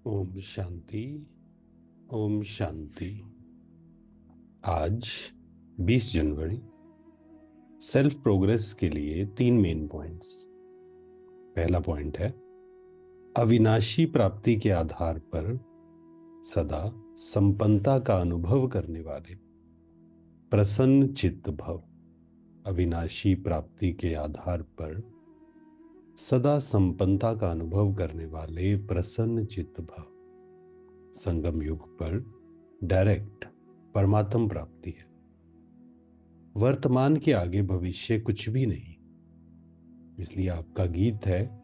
ओम शांति। ओम शांति। आज 20 जनवरी self progress के लिए 3 मेन पॉइंट्स। पहला पॉइंट है अविनाशी प्राप्ति के आधार पर सदा संपन्नता का अनुभव करने वाले प्रसन्न चित्त भव। अविनाशी प्राप्ति के आधार पर सदा संपन्नता का अनुभव करने वाले प्रसन्न चित्त भव। संगम युग पर डायरेक्ट परमात्म प्राप्ति है। वर्तमान के आगे भविष्य कुछ भी नहीं। इसलिए आपका गीत है,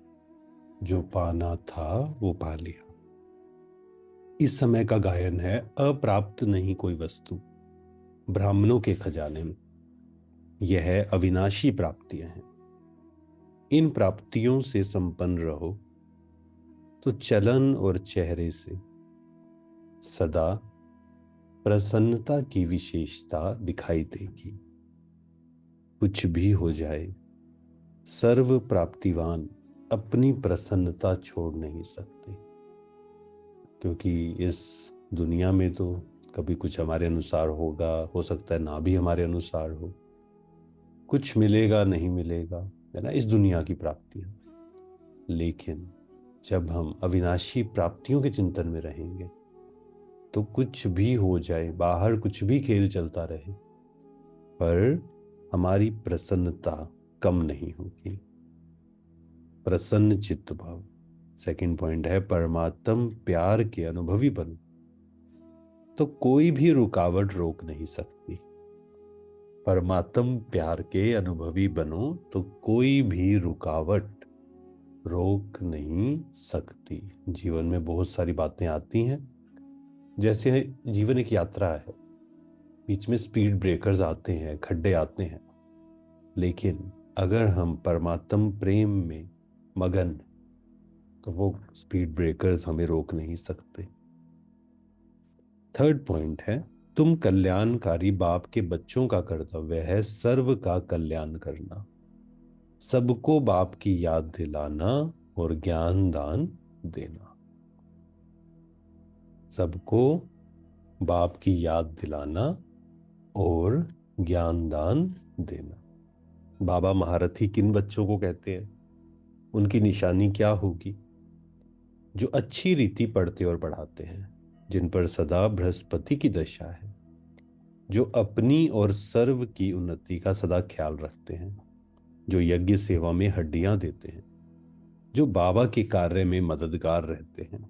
जो पाना था वो पा लिया। इस समय का गायन है, अप्राप्त नहीं कोई वस्तु ब्राह्मणों के खजाने में। यह है अविनाशी प्राप्तियां हैं। इन प्राप्तियों से संपन्न रहो तो चलन और चेहरे से सदा प्रसन्नता की विशेषता दिखाई देगी। कुछ भी हो जाए, सर्व प्राप्तिवान अपनी प्रसन्नता छोड़ नहीं सकते, क्योंकि इस दुनिया में तो कभी कुछ हमारे अनुसार होगा, हो सकता है ना भी हमारे अनुसार हो, कुछ मिलेगा नहीं मिलेगा, है ना, इस दुनिया की प्राप्तियां। लेकिन जब हम अविनाशी प्राप्तियों के चिंतन में रहेंगे तो कुछ भी हो जाए, बाहर कुछ भी खेल चलता रहे, पर हमारी प्रसन्नता कम नहीं होगी। प्रसन्न चित्त भाव। सेकंड पॉइंट है परमात्म प्यार के अनुभवी बनो तो कोई भी रुकावट रोक नहीं सकती। परमात्म प्यार के अनुभवी बनो तो कोई भी रुकावट रोक नहीं सकती। जीवन में बहुत सारी बातें आती हैं, जैसे जीवन एक यात्रा है, बीच में स्पीड ब्रेकर्स आते हैं, खड्डे आते हैं, लेकिन अगर हम परमात्म प्रेम में मगन तो वो स्पीड ब्रेकर्स हमें रोक नहीं सकते। थर्ड पॉइंट है तुम कल्याणकारी बाप के बच्चों का कर्तव्य है सर्व का कल्याण करना, सबको बाप की याद दिलाना और ज्ञान दान देना। सबको बाप की याद दिलाना और ज्ञान दान देना। बाबा महारथी किन बच्चों को कहते हैं? उनकी निशानी क्या होगी? जो अच्छी रीति पढ़ते और पढ़ाते हैं, जिन पर सदा बृहस्पति की दशा है, जो अपनी और सर्व की उन्नति का सदा ख्याल रखते हैं, जो यज्ञ सेवा में हड्डियां देते हैं, जो बाबा के कार्य में मददगार रहते हैं,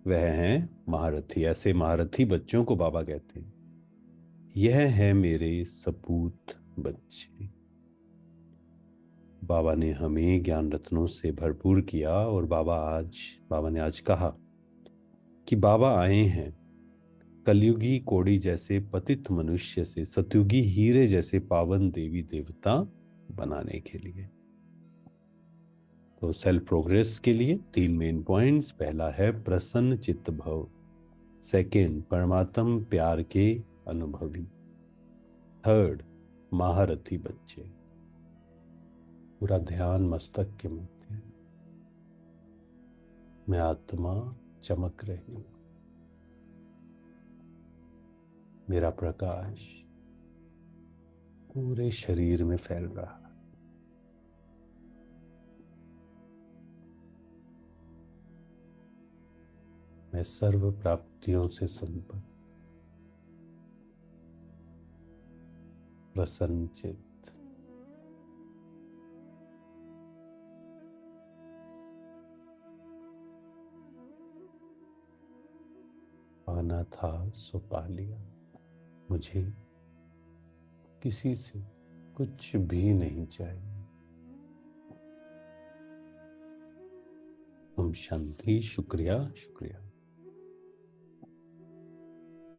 वह हैं महारथी। ऐसे महारथी बच्चों को बाबा कहते हैं, यह है मेरे सपूत बच्चे। बाबा ने हमें ज्ञान रत्नों से भरपूर किया और बाबा ने आज कहा कि बाबा आए हैं कलयुगी कोड़ी जैसे पतित मनुष्य से सतयुगी हीरे जैसे पावन देवी देवता बनाने के लिए। तो सेल्फ प्रोग्रेस के लिए 3 मेन पॉइंट्स। पहला है प्रसन्न चित्त भव, सेकंड परमात्म प्यार के अनुभवी, थर्ड महारथी बच्चे। पूरा ध्यान मस्तक के मध्य में आत्मा चमक रही, मेरा प्रकाश पूरे शरीर में फैल रहा। मैं सर्व प्राप्तियों से संपन्न प्रसन्न चित्त। पाना था सो पा लिया। मुझे किसी से कुछ भी नहीं चाहिए। हम शांति। शुक्रिया शुक्रिया।